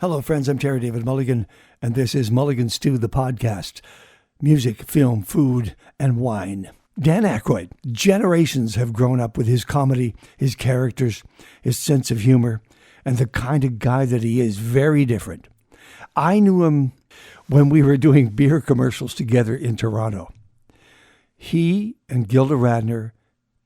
Hello, friends. I'm Terry David Mulligan, and this is Mulligan Stew, the podcast. Music, film, food, and wine. Dan Aykroyd. Generations have grown up with his comedy, his characters, his sense of humor, and the kind of guy that he is. Very different. I knew him when we were doing beer commercials together in Toronto. He and Gilda Radner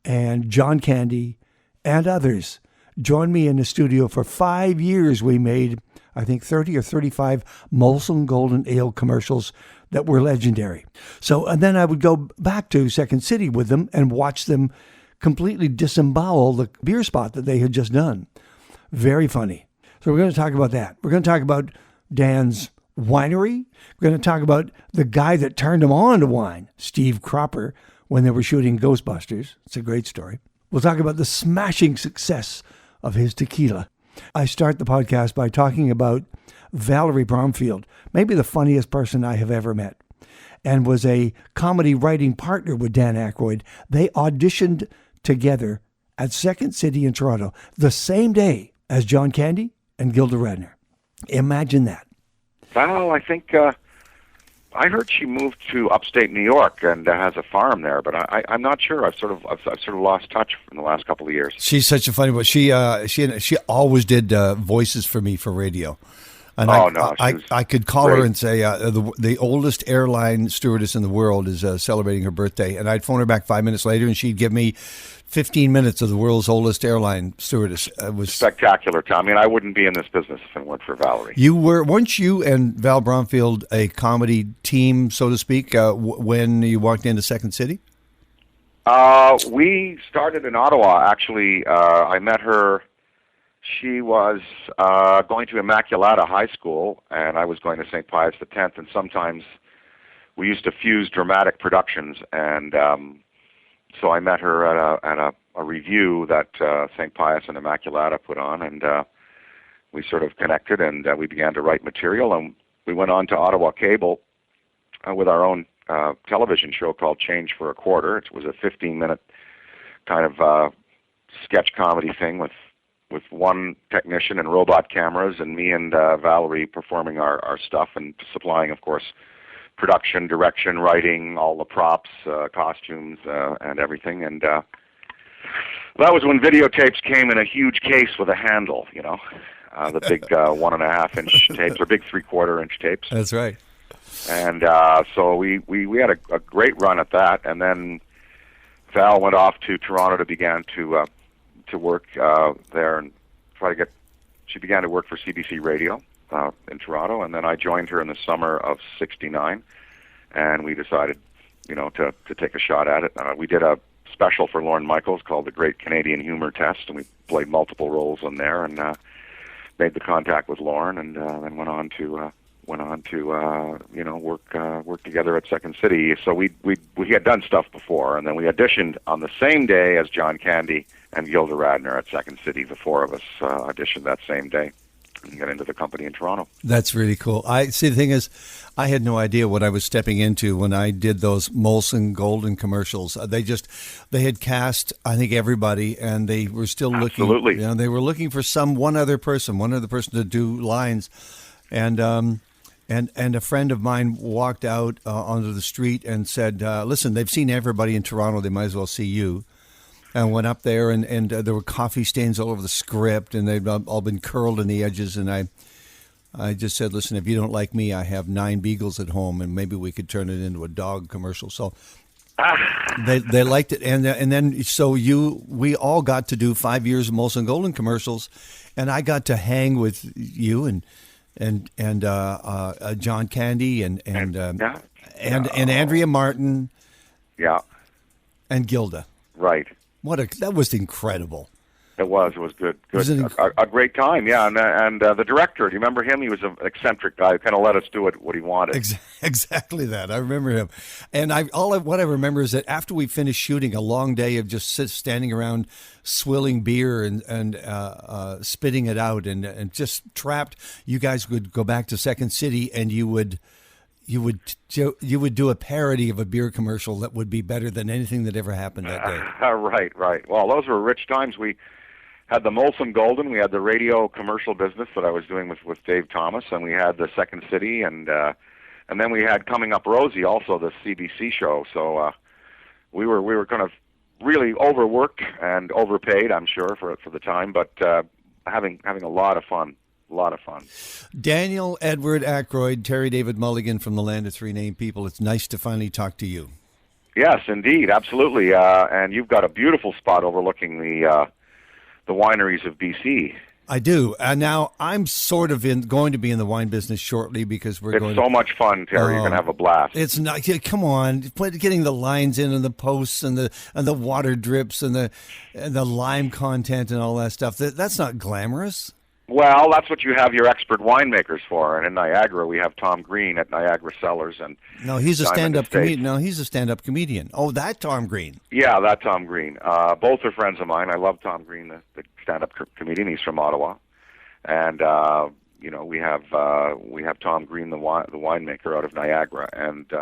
and John Candy and others joined me in the studio for 5 years. We made, I think, 30 or 35 Molson Golden Ale commercials that were legendary. And then I would go back to Second City with them and watch them completely disembowel the beer spot that they had just done. Very funny. So we're going to talk about that. We're going to talk about Dan's winery. We're going to talk about the guy that turned him on to wine, Steve Cropper, when they were shooting Ghostbusters. It's a great story. We'll talk about the smashing success of his tequila. I start the podcast by talking about Valerie Bromfield, maybe the funniest person I have ever met, and was a comedy writing partner with Dan Aykroyd. They auditioned together at Second City in Toronto the same day as John Candy and Gilda Radner. Imagine that. Val, I think I heard she moved to upstate New York and has a farm there, but I'm not sure. I've sort of lost touch in the last couple of years. She's such a funny one. She always did voices for me for radio. And I could call great. her and say the oldest airline stewardess in the world is celebrating her birthday, and I'd phone her back 5 minutes later, and she'd give me 15 minutes of the world's oldest airline stewardess. It was spectacular, Tom. I mean, I wouldn't be in this business if it weren't for Valerie. Weren't you and Val Bromfield a comedy team, so to speak, when you walked into Second City? We started in Ottawa, actually. I met her. She was going to Immaculata High School, and I was going to St. Pius X, and sometimes we used to fuse dramatic productions, and so I met her at a review that St. Pius and Immaculata put on, and we sort of connected, and we began to write material, and we went on to Ottawa Cable with our own television show called Change for a Quarter. It was a 15-minute kind of sketch comedy thing with one technician and robot cameras, and me and Valerie performing our stuff and supplying, of course, production, direction, writing, all the props, costumes, and everything. And that was when videotapes came in a huge case with a handle, the big 1.5-inch tapes, or big 3/4-inch tapes. That's right. And so we had a great run at that, and then Val went off to Toronto to begin to work there and she began to work for CBC Radio in Toronto, and then I joined her in the summer of '69, and we decided, to take a shot at it. We did a special for Lorne Michaels called The Great Canadian Humor Test, and we played multiple roles in there, and made the contact with Lorne, and then went on to work together at Second City. So we had done stuff before, and then we auditioned on the same day as John Candy and Gilda Radner at Second City. The four of us auditioned that same day and got into the company in Toronto. That's really cool. The thing is, I had no idea what I was stepping into when I did those Molson Golden commercials. They had cast, I think, everybody, and they were still looking. Absolutely. They were looking for one other person to do lines, and a friend of mine walked out onto the street and said, listen, they've seen everybody in Toronto, they might as well see you. And went up there, and there were coffee stains all over the script, and they'd all been curled in the edges. And I just said, listen, if you don't like me, I have 9 beagles at home, and maybe we could turn it into a dog commercial. So they liked it. And then we all got to do 5 years of Molson Golden commercials, and I got to hang with you and John Candy and Andrea Martin, and Gilda. Right. That was incredible. It was good. A great time, yeah. And the director, do you remember him? He was an eccentric guy who kind of let us do what he wanted. Exactly that. I remember him. And what I remember is that after we finished shooting a long day of just standing around swilling beer and spitting it out and just trapped, you guys would go back to Second City and you would do a parody of a beer commercial that would be better than anything that ever happened that day. Right. Well, those were rich times. We had the Molson Golden. We had the radio commercial business that I was doing with Dave Thomas, and we had the Second City, and then we had Coming Up Rosie, also the CBC show. So we were kind of really overworked and overpaid, I'm sure, for the time, but having a lot of fun. A lot of fun. Daniel Edward Aykroyd, Terry David Mulligan from the Land of Three Named People. It's nice to finally talk to you. Yes, indeed, absolutely. And you've got a beautiful spot overlooking the wineries of BC. I do. And now I'm sort of going to be in the wine business shortly because It's so much fun, Terry. You're going to have a blast. It's not. Come on, getting the lines in and the posts and the water drips and the lime content and all that stuff. That's not glamorous. Well, that's what you have your expert winemakers for. And in Niagara, we have Tom Green at Niagara Cellars. And no, he's a stand-up comedian. No, he's a stand-up comedian. Oh, that Tom Green. Yeah, that Tom Green. Both are friends of mine. I love Tom Green, the stand-up comedian. He's from Ottawa. And we have Tom Green, the winemaker out of Niagara, and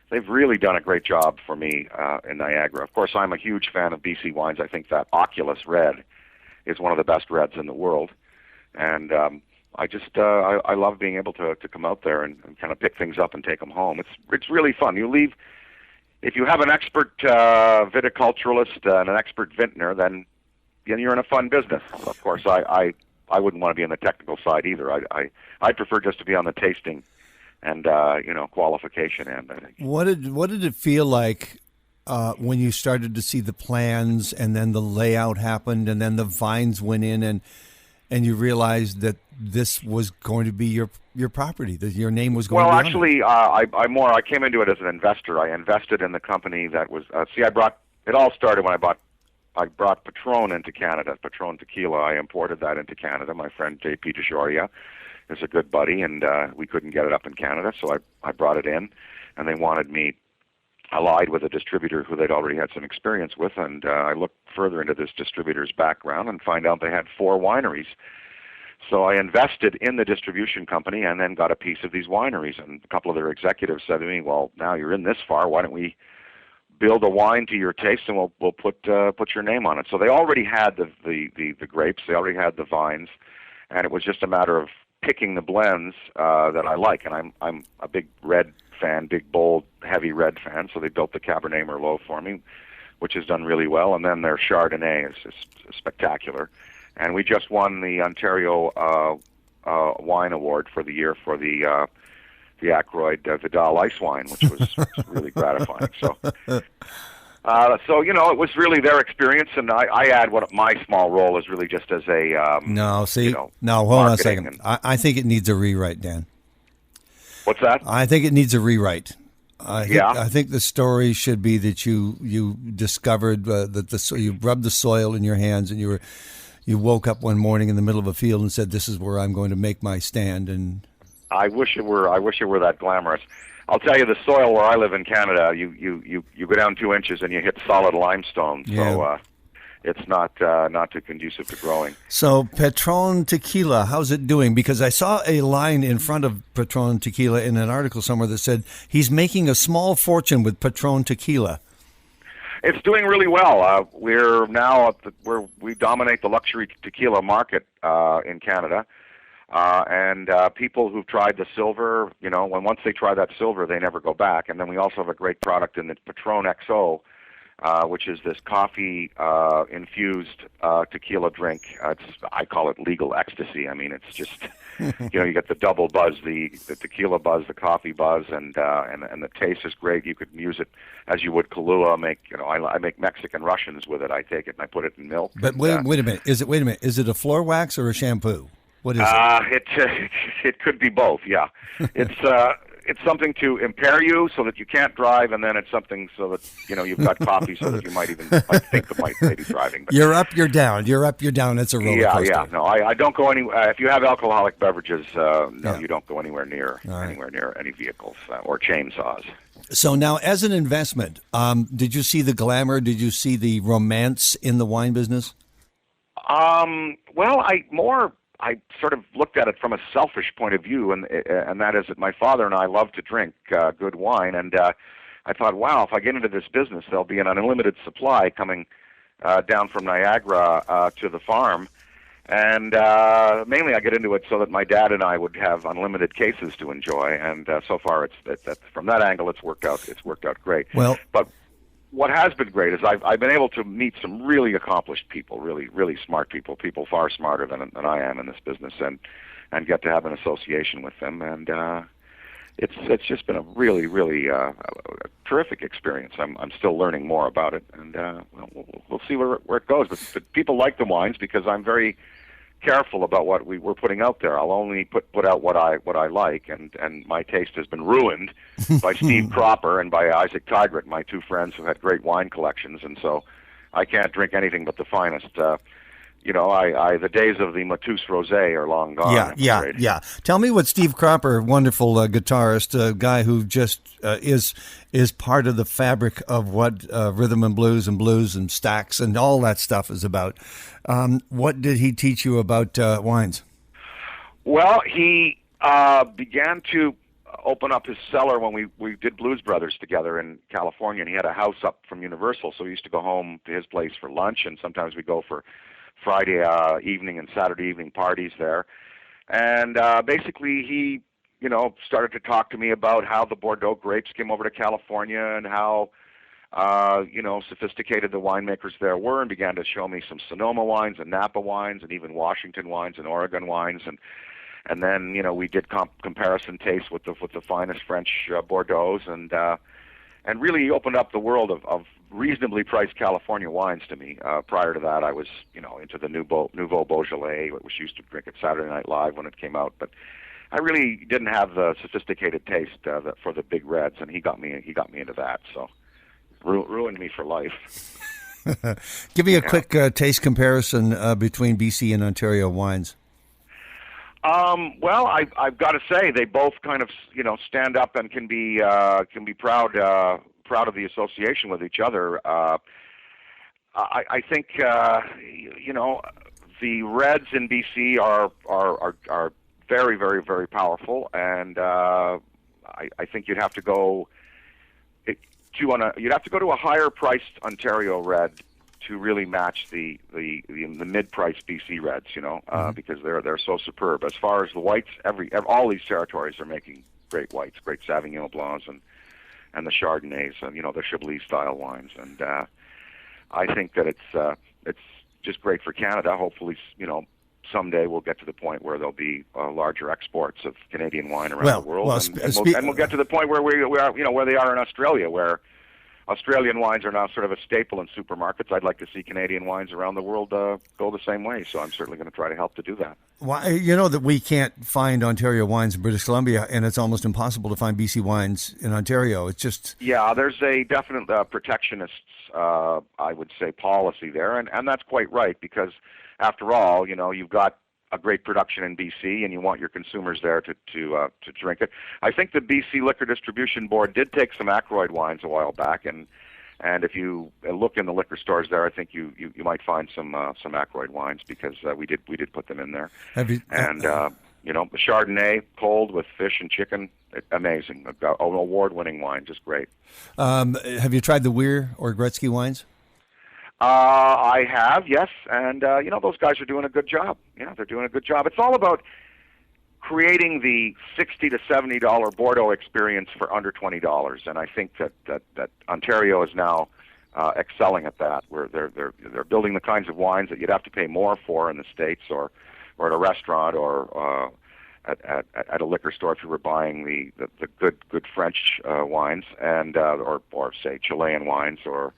they've really done a great job for me in Niagara. Of course, I'm a huge fan of BC wines. I think that Oculus Red is one of the best reds in the world. And I love being able to come out there and kind of pick things up and take them home. It's really fun. You leave, if you have an expert viticulturalist and an expert vintner, then you're in a fun business. Of course, I wouldn't want to be on the technical side either. I prefer just to be on the tasting and qualification end, I think. What did it feel like when you started to see the plans and then the layout happened and then the vines went in and you realized that this was going to be your property, that your name was going to be on it? Well, actually, I came into it as an investor. I invested in the company that was, it all started when I brought Patron into Canada, Patron Tequila. I imported that into Canada. My friend J.P. DeJoria is a good buddy, and we couldn't get it up in Canada, so I brought it in, and they wanted me allied with a distributor who they'd already had some experience with, and I looked further into this distributor's background and find out they had 4 wineries. So I invested in the distribution company and then got a piece of these wineries, and a couple of their executives said to me, well, now you're in this far, why don't we build a wine to your taste and we'll put your name on it. So they already had the grapes, they already had the vines, and it was just a matter of picking the blends that I like, and I'm a big red fan, big, bold, heavy red fan, so they built the Cabernet Merlot for me, which has done really well, and then their Chardonnay is spectacular. And we just won the Ontario Wine Award for the year for the Aykroyd Vidal Ice Wine, which was really gratifying. So it was really their experience, and I add what my small role is really just as a hold on a second. I think it needs a rewrite, Dan. What's that? I think it needs a rewrite. I think the story should be that you discovered that you rubbed the soil in your hands and you woke up one morning in the middle of a field and said, "This is where I'm going to make my stand." And I wish it were that glamorous. I'll tell you, the soil where I live in Canada, you go down 2 inches and you hit solid limestone. Yeah. So it's not too conducive to growing. So Patron Tequila, how's it doing? Because I saw a line in front of Patron Tequila in an article somewhere that said he's making a small fortune with Patron Tequila. It's doing really well. We're now we dominate the luxury tequila market in Canada, and people who've tried the silver, once they try that silver, they never go back. And then we also have a great product in the Patron Xo, which is this coffee infused tequila drink. I call it legal ecstasy. I mean, it's just you get the double buzz, the tequila buzz, the coffee buzz, and the taste is great. You could use it as you would Kahlua. I make Mexican Russians with it. I take it and I put it in milk. But wait a minute. Is it a floor wax or a shampoo? What is it? It could be both. Yeah, it's something to impair you so that you can't drive, and then it's something so that you've got coffee so that you might think of maybe driving. But you're up, you're down. You're up, you're down. It's a roller coaster. Yeah. No, I don't go anywhere. If you have alcoholic beverages, you don't go anywhere near any vehicles or chainsaws. So now, as an investment, did you see the glamour? Did you see the romance in the wine business? Well, I sort of looked at it from a selfish point of view, and that is that my father and I love to drink good wine, and I thought, wow, if I get into this business, there'll be an unlimited supply coming down from Niagara to the farm. And mainly I get into it so that my dad and I would have unlimited cases to enjoy. And so far, from that angle, it's worked out. It's worked out great. Well, but what has been great is I've been able to meet some really accomplished people, really smart people far smarter than I am in this business, and get to have an association with them. And it's just been a really terrific experience. I'm still learning more about it, and we'll see where it goes. But people like the wines because I'm very careful about what we're putting out there. I'll only put out what I like, and my taste has been ruined by Steve Cropper and by Isaac Tigert, my two friends who had great wine collections, and so I can't drink anything but the finest. The days of the Matus Rosé are long gone. Yeah. Tell me what Steve Cropper, wonderful guitarist, guy who just is part of the fabric of what rhythm and blues and stacks and all that stuff is about. What did he teach you about wines? Well, he began to open up his cellar when we did Blues Brothers together in California, and he had a house up from Universal, so we used to go home to his place for lunch, and sometimes we go for Friday evening and Saturday evening parties there. And basically he, started to talk to me about how the Bordeaux grapes came over to California and how, sophisticated the winemakers there were, and began to show me some Sonoma wines and Napa wines and even Washington wines and Oregon wines. And then, we did comparison tastes with the finest French Bordeaux, and really opened up the world of reasonably priced California wines to me. Prior to that, I was, into the Nouveau Beaujolais, which used to drink at Saturday Night Live when it came out. But I really didn't have the sophisticated taste for the big reds, and he got me into that. So ruined me for life. Give me a quick taste comparison between BC and Ontario wines. Well, I've got to say they both kind of stand up and can be proud of the association with each other. I think the reds in BC are very very powerful, and I think you'd have to go to a higher priced Ontario red to really match the mid-priced BC reds, because they're so superb. As far as the whites, all these territories are making great whites, great Sauvignon Blancs and the Chardonnays, and the Chablis style wines. And I think that it's just great for Canada. Hopefully, someday we'll get to the point where there'll be larger exports of Canadian wine around the world, and we'll get to the point where we are, where they are in Australia, where Australian wines are now sort of a staple in supermarkets. I'd like to see Canadian wines around the world go the same way, so I'm certainly going to try to help to do that. Well, that we can't find Ontario wines in British Columbia, and it's almost impossible to find BC wines in Ontario. It's just... Yeah, there's a definite protectionist, I would say, policy there, and that's quite right, because after all, you've got a great production in BC, and you want your consumers there to drink it. I think the BC Liquor Distribution Board did take some Aykroyd wines a while back, and if you look in the liquor stores there, I think you might find some Aykroyd wines, because we did put them in there. The Chardonnay cold with fish and chicken, amazing, an award-winning wine, just great. Have you tried the Weir or Gretzky wines? I have, yes, and those guys are doing a good job. Yeah, they're doing a good job. It's all about creating the $60 to $70 Bordeaux experience for under $20, and I think that Ontario is now excelling at that. Where they're building the kinds of wines that you'd have to pay more for in the States, or at a restaurant, or at a liquor store if you were buying the good French wines, and or say Chilean wines, or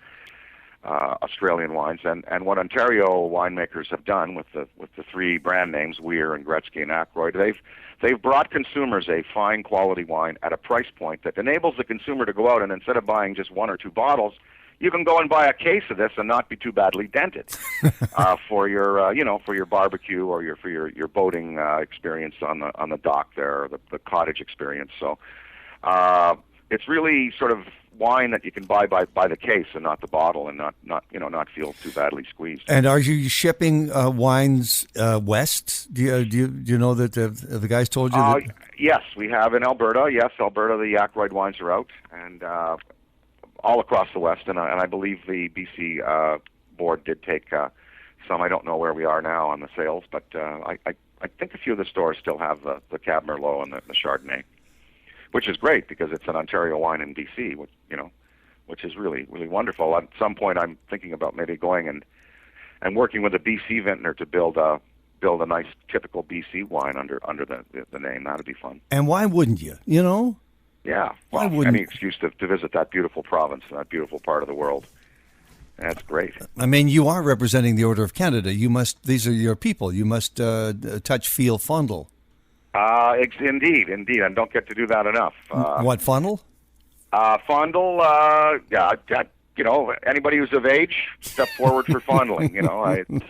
Australian wines, and what Ontario winemakers have done with the three brand names, Weir and Gretzky and Aykroyd, they've brought consumers a fine quality wine at a price point that enables the consumer to go out, and instead of buying just one or two bottles, you can go and buy a case of this and not be too badly dented for your barbecue, or for your boating experience on the dock there, or the cottage experience. So it's really sort of wine that you can buy by the case and not the bottle, and not feel too badly squeezed. And are you shipping wines west? Do you know that the guys told you that? Yes, we have in Alberta. Yes, Alberta, the Aykroyd wines are out, and all across the west, and I believe the BC board did take some. I don't know where we are now on the sales, but I think a few of the stores still have the Cab Merlot and the Chardonnay, which is great because it's an Ontario wine in BC, which is really, really wonderful. At some point, I'm thinking about maybe going and working with a BC vintner to build a nice typical BC wine under the name. That'd be fun. And why wouldn't you? Yeah. Why Well, wouldn't? any excuse to visit that beautiful province, that beautiful part of the world. That's great. I mean, you are representing the Order of Canada. You must. These are your people. You must touch, feel, fondle. Indeed, and don't get to do that enough. What, fondle? Fondle, yeah, anybody who's of age, step forward for fondling. I'm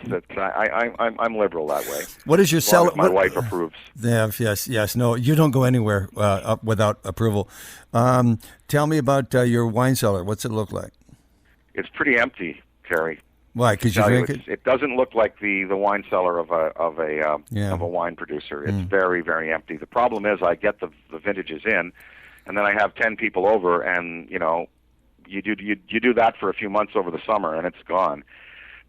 liberal that way. What is your As long cellar? as my wife approves. Yeah, yes. No, you don't go anywhere up without approval. Tell me about your wine cellar. What's it look like? It's pretty empty, Terry. Why? Because you drink it? It doesn't look like the wine cellar of a wine producer. It's very, very empty. The problem is I get the vintages in, and then I have 10 people over, and you do that for a few months over the summer, and it's gone.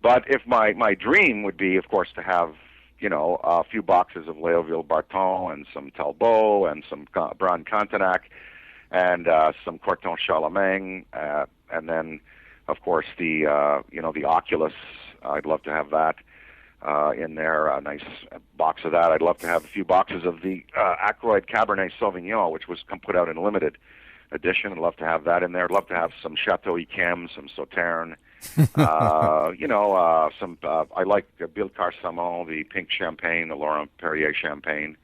But if my dream would be, of course, to have a few boxes of Léoville Barton and some Talbot and some Brand Cantenac and some Corton Charlemagne, and then of course the Oculus. I'd love to have that in there, a nice box of that. I'd love to have a few boxes of the Aykroyd Cabernet Sauvignon, which was put out in limited edition. I'd love to have that in there. I'd love to have some Chateau Yquem, some Sauterne. Some. I like Bilcar Samon, the pink champagne, the Laurent Perrier champagne.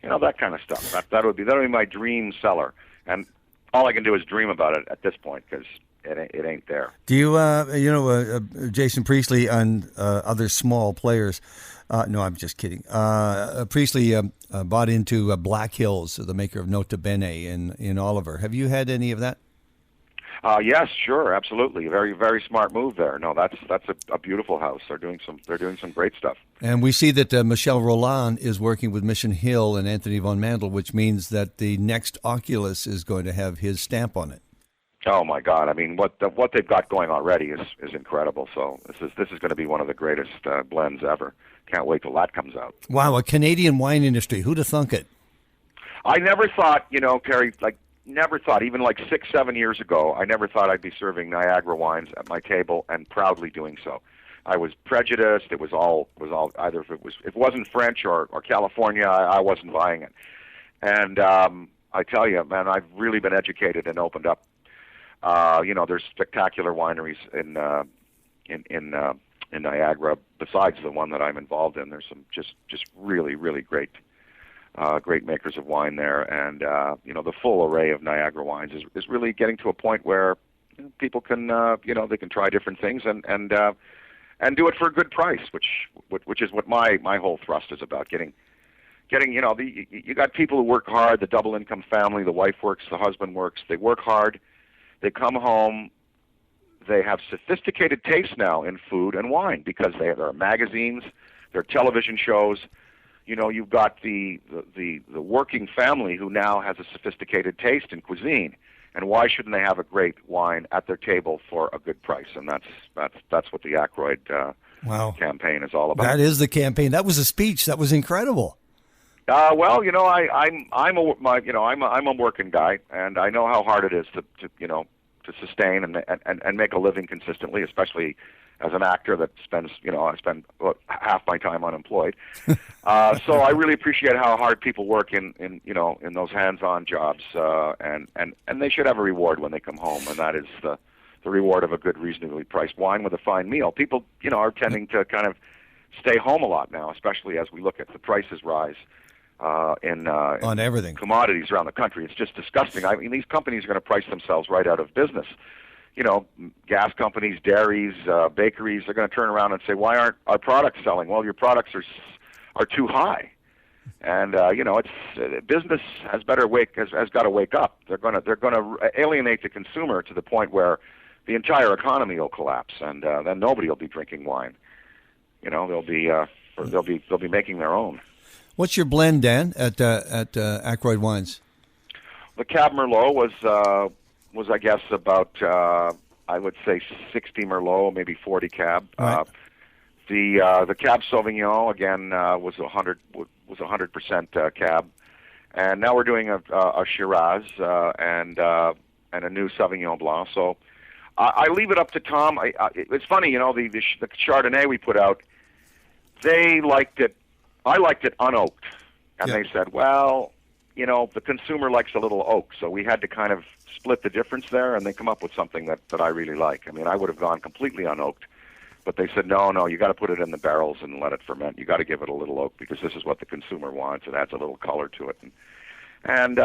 That kind of stuff. That would be my dream cellar, and all I can do is dream about it at this point because it ain't there. Do you, Jason Priestley and other small players? No, I'm just kidding. Priestley bought into Black Hills, the maker of Nota Bene in Oliver. Have you had any of that? Yes, sure, absolutely. Very, very smart move there. No, that's a beautiful house. They're doing some great stuff. And we see that Michel Roland is working with Mission Hill and Anthony von Mandel, which means that the next Oculus is going to have his stamp on it. Oh my God! I mean, what they've got going already is incredible. So this is going to be one of the greatest blends ever. Can't wait till that comes out. Wow, a Canadian wine industry. Who'd have thunk it? I never thought, Terry, never thought, even 6-7 years ago, I never thought I'd be serving Niagara wines at my table, and proudly doing so. I was prejudiced. It was all either if it wasn't French or California, I wasn't buying it. And I tell you, man, I've really been educated and opened up. There's spectacular wineries in Niagara besides the one that I'm involved in. There's some just really, really great makers of wine there, and the full array of Niagara wines is really getting to a point where people can they can try different things and do it for a good price, which is what my whole thrust is about. Getting you got people who work hard, the double income family, the wife works, the husband works, they work hard, they come home. They have sophisticated tastes now in food and wine because there are magazines, there are television shows. You've got the working family who now has a sophisticated taste in cuisine, and why shouldn't they have a great wine at their table for a good price? And that's what the Aykroyd campaign is all about. That is the campaign. That was a speech. That was incredible. I'm a working guy, and I know how hard it is to sustain and make a living consistently, especially as an actor that spends, I spend half my time unemployed. So I really appreciate how hard people work in those hands-on jobs, and they should have a reward when they come home, and that is the reward of a good, reasonably priced wine with a fine meal. People, are tending to kind of stay home a lot now, especially as we look at the prices rise. On everything, commodities around the country. It's just disgusting. I mean, these companies are going to price themselves right out of business. Gas companies, dairies, bakeries are going to turn around and say, "Why aren't our products selling?" Well, your products are too high, and it's business has got to wake up. They're going to alienate the consumer to the point where the entire economy will collapse, and then nobody will be drinking wine. They'll be making their own. What's your blend, Dan, at Aykroyd Wines? The Cab Merlot was I guess about I would say 60 Merlot, maybe 40 Cab. Right. The Cab Sauvignon again was 100% Cab, and now we're doing a Shiraz and a new Sauvignon Blanc. So I leave it up to Tom. It's funny, you know, the Chardonnay we put out, they liked it. I liked it unoaked, and they said, well, you know, the consumer likes a little oak, so we had to kind of split the difference there, and they come up with something that I really like. I mean, I would have gone completely unoaked, but they said, no, you got to put it in the barrels and let it ferment. You got to give it a little oak because this is what the consumer wants. It adds a little color to it, and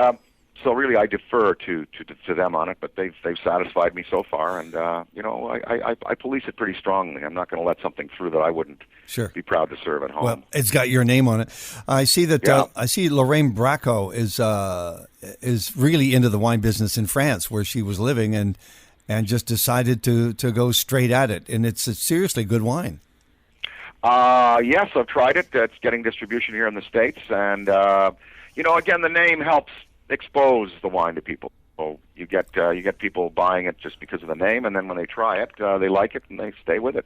so really I defer to them on it. But they've satisfied me so far, and you know, I police it pretty strongly. I'm not going to let something through that I wouldn't be proud to serve at home. Well, it's got your name on it. I see that. I see Lorraine Bracco is really into the wine business in France, where she was living, and just decided to go straight at it. And it's a seriously good wine. Yes, I've tried it. It's getting distribution here in the States, and you know, again, the name helps expose the wine to people. So you get people buying it just because of the name, and then when they try it, they like it and they stay with it.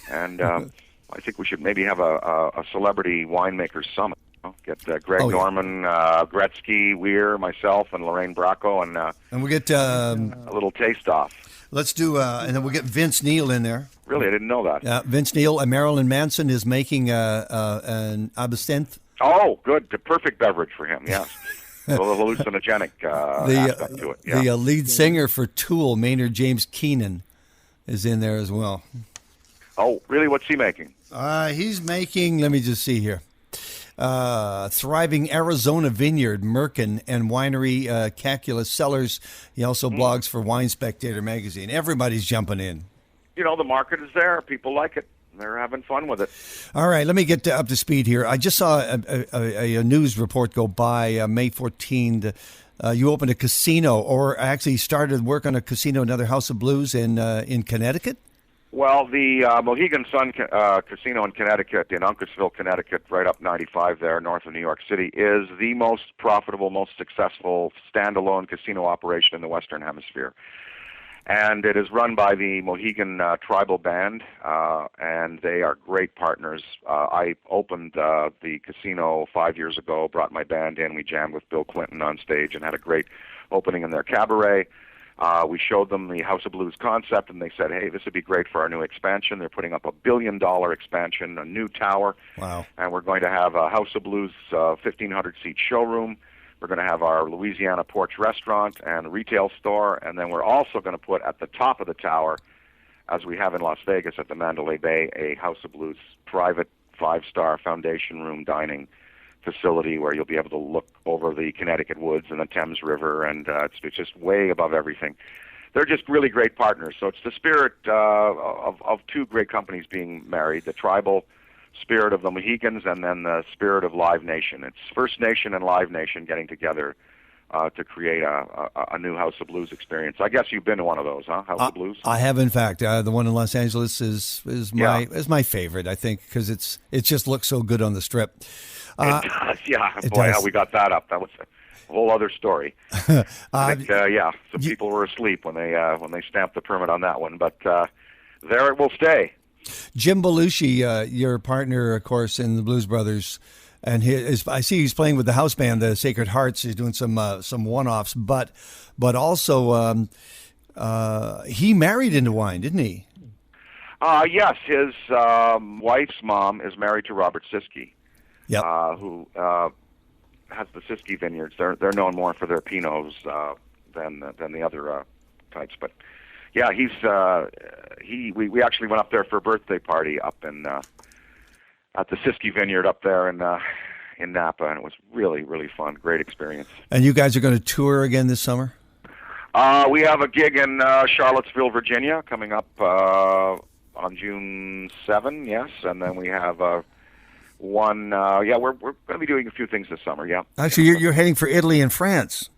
And I think we should maybe have a celebrity winemaker summit. You know? Get Greg Norman, Gretzky, Weir, myself, and Lorraine Bracco, and we'll get a little taste off. Let's do, and then we'll get Vince Neil in there. Really, I didn't know that. Vince Neil, Marilyn Manson is making an absinthe. Oh, good, the perfect beverage for him. Yes. A little hallucinogenic aspect to it. Yeah. The lead singer for Tool, Maynard James Keenan, is in there as well. Oh, really? What's he making? He's making, let me just see here, Thriving Arizona Vineyard, Merkin, and Winery Calculus Cellars. He also blogs for Wine Spectator magazine. Everybody's jumping in. You know, the market is there. People like it. They're having fun with it. All right, let me get up to speed here. I just saw a news report go by May 14th. You opened a casino, or actually started work on a casino, another House of Blues in Connecticut? Well, the Mohegan Sun Casino in Connecticut, in Uncasville, Connecticut, right up 95 there, north of New York City, is the most profitable, most successful standalone casino operation in the Western Hemisphere. And it is run by the Mohegan Tribal Band, and they are great partners. I opened the casino 5 years ago, brought my band in. We jammed with Bill Clinton on stage and had a great opening in their cabaret. We showed them the House of Blues concept, and they said, hey, this would be great for our new expansion. They're putting up $1 billion expansion, a new tower. Wow. And we're going to have a House of Blues 1,500-seat showroom. We're going to have our Louisiana Porch restaurant and retail store, and then we're also going to put at the top of the tower, as we have in Las Vegas at the Mandalay Bay, a House of Blues private 5-star foundation room dining facility where you'll be able to look over the Connecticut woods and the Thames River, and it's just way above everything. They're just really great partners. So it's the spirit of two great companies being married, the tribal spirit of the Mohegans and then the spirit of Live Nation. It's First Nation and Live Nation getting together to create a new House of Blues experience. I guess you've been to one of those, huh? House of Blues? I have, in fact. The one in Los Angeles is my favorite, I think, because it just looks so good on the Strip. It does, yeah. Boy, how we got that up. That was a whole other story. I think, some people were asleep when they stamped the permit on that one, but there it will stay. Jim Belushi, your partner, of course, in the Blues Brothers, and I see he's playing with the house band, the Sacred Hearts. He's doing some one-offs, but also he married into wine, didn't he? Yes, his wife's mom is married to Robert Siskey. Yep. Who has the Siskey vineyards. They're known more for their Pinots than the other types. But yeah, we actually went up there for a birthday party up in at the Siskey Vineyard up there in Napa, and it was really, really fun. Great experience. And you guys are going to tour again this summer? We have a gig in Charlottesville, Virginia, coming up on June 7. Yes, and then we have one. We're going to be doing a few things this summer. Yeah. Actually, you're heading for Italy and France.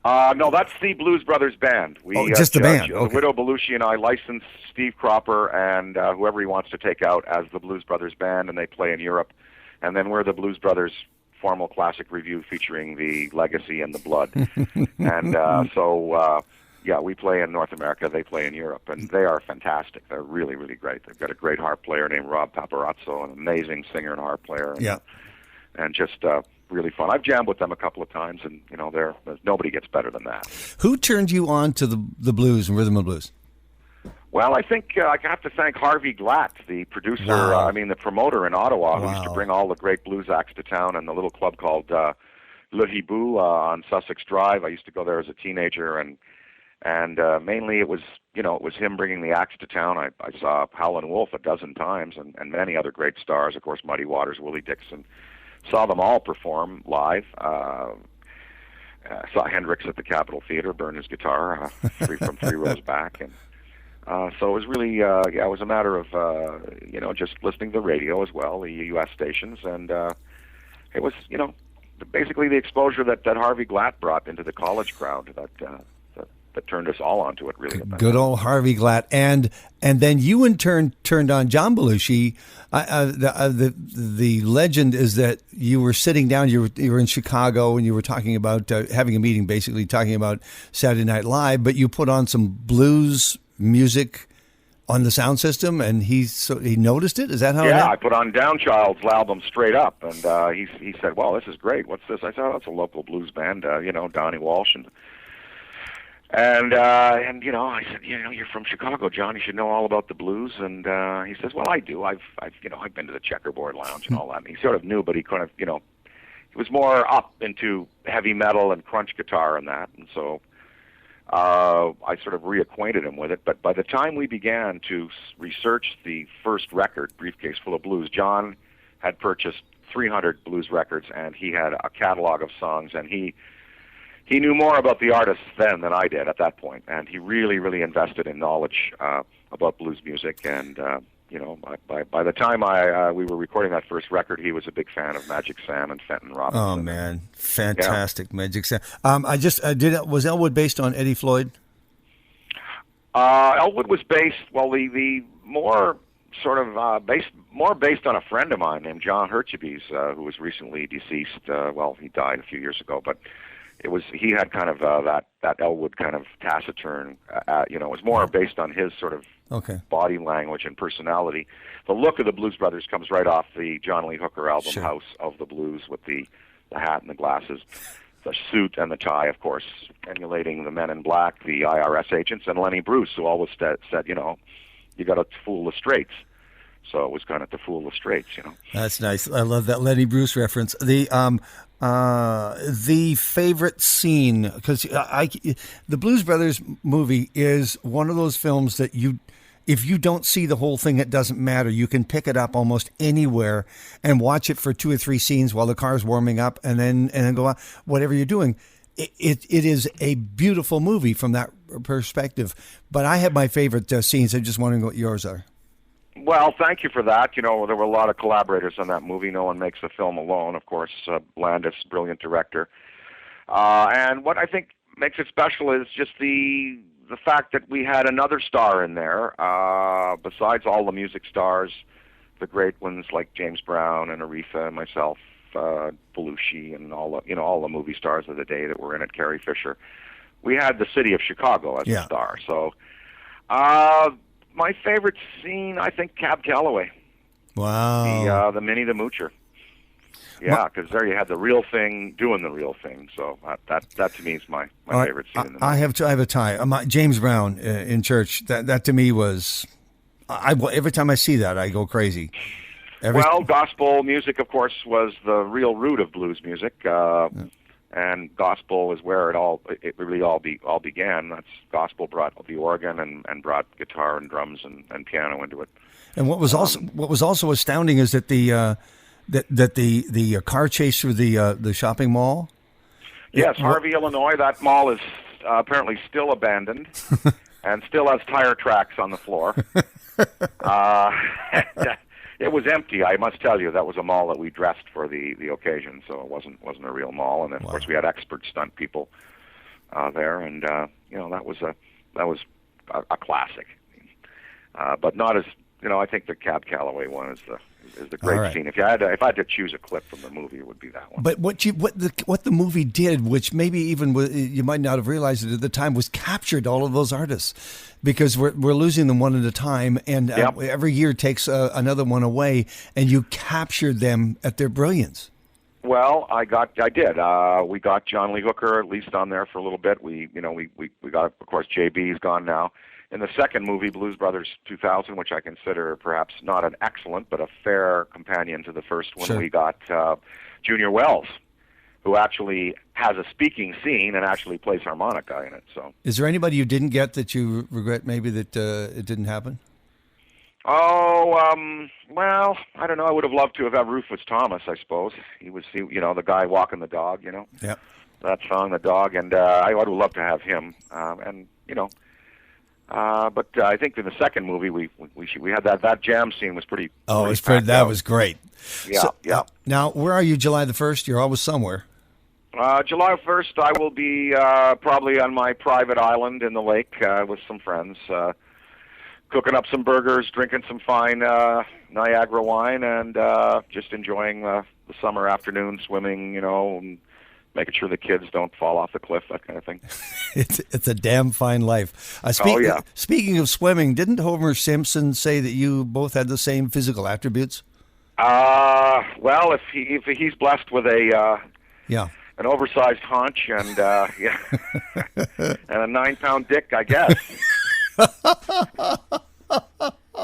No, that's the Blues Brothers band. Just the band. Okay. The Widow Belushi and I licensed Steve Cropper and whoever he wants to take out as the Blues Brothers band, and they play in Europe. And then we're the Blues Brothers formal classic review featuring the Legacy and the Blood. And so Yeah, we play in North America. They play in Europe, and they are fantastic. They're really, really great. They've got a great harp player named Rob Paparazzo, an amazing singer and harp player. And, and just really fun. I've jammed with them a couple of times, and nobody gets better than that. Who turned you on to the blues and rhythm and blues? Well, I think I have to thank Harvey Glatt, the producer, the promoter in Ottawa, who used to bring all the great blues acts to town, and the little club called Le Hibou on Sussex Drive. I used to go there as a teenager, and mainly it was him bringing the acts to town. I saw Howlin' Wolf a dozen times, and many other great stars, of course, Muddy Waters, Willie Dixon. Saw them all perform live. Saw Hendrix at the Capitol Theater burn his guitar from 3 rows back, and so it was really it was a matter of just listening to the radio as well, the U.S. stations, and it was basically the exposure that Harvey Glatt brought into the college crowd that turned us all onto it, really. Good old Harvey Glatt. And then you in turn turned on John Belushi. The legend is that you were sitting down, you were in Chicago, and you were talking about having a meeting, basically talking about Saturday Night Live, but you put on some blues music on the sound system, and he noticed it? Is that how it happened? I put on Downchild's album Straight Up, and he said, well, this is great. What's this? I said, oh, it's a local blues band, Donnie Walsh, and I said, you're from Chicago, John. You should know all about the blues. And he says, well, I do. I've been to the Checkerboard Lounge and all that. And he sort of knew, but he kind of, he was more up into heavy metal and crunch guitar and that. And so I sort of reacquainted him with it. But by the time we began to research the first record, Briefcase Full of Blues, John had purchased 300 blues records, and he had a catalog of songs, and he knew more about the artists then than I did at that point, and he really, really invested in knowledge about blues music. And by the time we were recording that first record, he was a big fan of Magic Sam and Fenton Robinson. Oh man, fantastic, Magic Sam. Was Elwood based on Eddie Floyd? Elwood was based the more sort of based on a friend of mine named John Herchebys, who was recently deceased. He died a few years ago, but. He had kind of that Elwood kind of taciturn, it was more based on his sort of body language and personality. The look of the Blues Brothers comes right off the John Lee Hooker album, House of the Blues, with the hat and the glasses, the suit and the tie, of course, emulating the Men in Black, the IRS agents, and Lenny Bruce, who always said, you got to fool the straights. So it was kind of to fool the straights, That's nice. I love that Lenny Bruce reference. The favorite scene, because the Blues Brothers movie is one of those films that if you don't see the whole thing, it doesn't matter. You can pick it up almost anywhere and watch it for 2 or 3 scenes while the car's warming up, and then go on, whatever you're doing. It is a beautiful movie from that perspective. But I have my favorite scenes. I'm just wondering what yours are. Well, thank you for that. There were a lot of collaborators on that movie. No one makes a film alone, of course. Landis, brilliant director. And what I think makes it special is just the fact that we had another star in there, besides all the music stars, the great ones like James Brown and Aretha and myself, Belushi, and all the movie stars of the day that were in it, Carrie Fisher. We had the city of Chicago as a star. So, my favorite scene, I think, Cab Calloway. Wow. The Minnie the Moocher. Yeah, because there you had the real thing doing the real thing. So that to me is my favorite scene. In the movie. I have a tie. James Brown in church. That to me was. Every time I see that, I go crazy. Gospel music, of course, was the real root of blues music. And gospel is where it really all began. That's gospel brought the organ and brought guitar and drums and piano into it. And what was also astounding is that the car chase through the shopping mall. Yes, Harvey, Illinois. That mall is apparently still abandoned and still has tire tracks on the floor. It was empty, I must tell you. That was a mall that we dressed for the occasion, so it wasn't a real mall. And of course, we had expert stunt people there, and that was a classic, but not as I think the Cab Calloway one is the great scene. If I had to choose a clip from the movie, it would be that one. But what the movie did, which maybe even you might not have realized it at the time, was captured all of those artists, because we're losing them one at a time, and every year takes another one away, and you captured them at their brilliance. Well, I did. We got John Lee Hooker at least on there for a little bit. We got, of course, JB's gone now. In the second movie, Blues Brothers 2000, which I consider perhaps not an excellent but a fair companion to the first one, we got Junior Wells, who actually has a speaking scene and actually plays harmonica in it. So, is there anybody you didn't get that you regret maybe that it didn't happen? Oh, well, I don't know. I would have loved to have had Rufus Thomas, I suppose. He was, the guy walking the dog, Yeah. That song, The Dog, and I would have loved to have him. But I think in the second movie we had that jam scene was pretty. Oh, that was great. Yeah, yeah. Now, where are you July the 1st? You're always somewhere. July 1st, I will be probably on my private island in the lake with some friends, cooking up some burgers, drinking some fine Niagara wine, and just enjoying the summer afternoon, swimming, and making sure the kids don't fall off the cliff, that kind of thing. It's a damn fine life. Speaking of swimming, didn't Homer Simpson say that you both had the same physical attributes? Well, if he's blessed with an oversized haunch and and a 9-pound dick, I guess.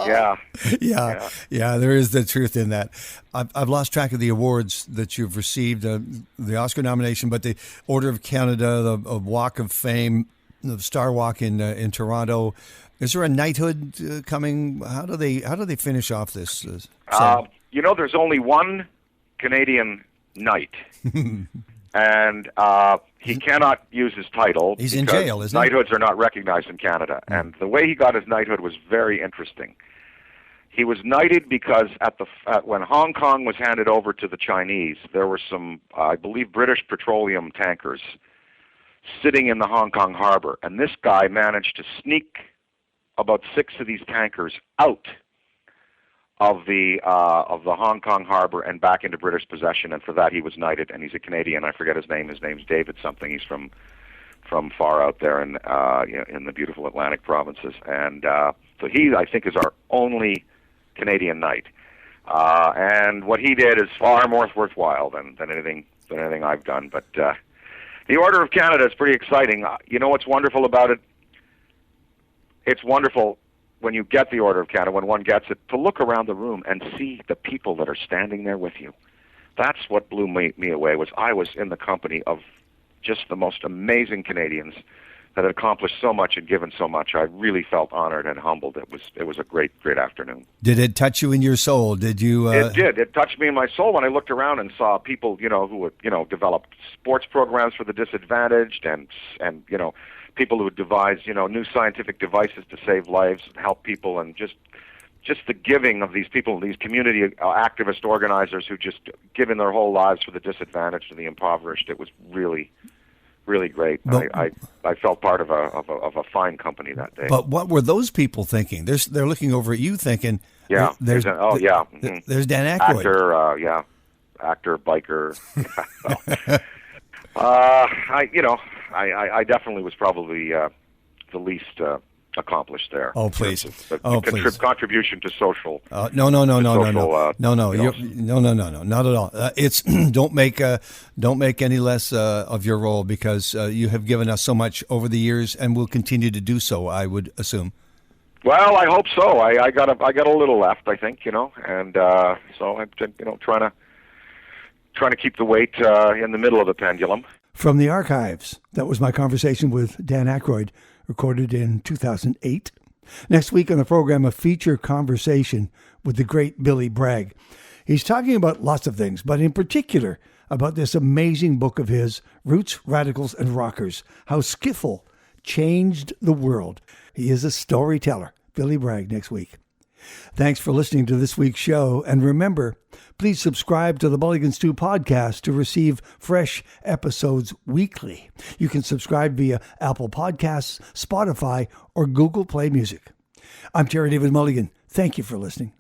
Yeah, there is the truth in that. I've lost track of the awards that you've received, the Oscar nomination, but the Order of Canada, the Walk of Fame, the Star Walk in Toronto. Is there a knighthood coming? How do they finish off this? There's only one Canadian knight, and he cannot use his title. He's in jail, isn't he? Knighthoods are not recognized in Canada, and the way he got his knighthood was very interesting. He was knighted because when Hong Kong was handed over to the Chinese, there were some, I believe, British petroleum tankers sitting in the Hong Kong harbor, and this guy managed to sneak about 6 of these tankers out of the Hong Kong harbor and back into British possession, and for that he was knighted. And he's a Canadian. I forget his name. His name's David something. He's from far out there in the beautiful Atlantic provinces, and so he, I think, is our only Canadian knight. And what he did is far more worthwhile than anything I've done. But the Order of Canada is pretty exciting. You know what's wonderful about it? It's wonderful when you get the Order of Canada, when one gets it, to look around the room and see the people that are standing there with you. That's what blew me away. I was in the company of just the most amazing Canadians that had accomplished so much and given so much. I really felt honored and humbled. It was a great afternoon. Did it touch you in your soul? Did you? It did. It touched me in my soul when I looked around and saw people, who had, developed sports programs for the disadvantaged, and people who would devise, new scientific devices to save lives and help people, and just the giving of these people, these community activist organizers who just given their whole lives for the disadvantaged and the impoverished. It was really, really great. I felt part of a fine company that day. But what were those people thinking? They're looking over at you thinking, there's Dan Aykroyd. Actor, biker. I definitely was probably the least accomplised there. Oh, please. Please. Contribution to social. No, not at all. It's don't make any less of your role, because you have given us so much over the years and will continue to do so, I would assume. Well, I hope so. I got a little left, I think, and so I'm trying to keep the weight in the middle of the pendulum. From the archives, that was my conversation with Dan Aykroyd, recorded in 2008. Next week on the program, a feature conversation with the great Billy Bragg. He's talking about lots of things, but in particular about this amazing book of his, Roots, Radicals, and Rockers, How Skiffle Changed the World. He is a storyteller. Billy Bragg next week. Thanks for listening to this week's show. And remember, please subscribe to the Mulligan Stew podcast to receive fresh episodes weekly. You can subscribe via Apple Podcasts, Spotify, or Google Play Music. I'm Terry David Mulligan. Thank you for listening.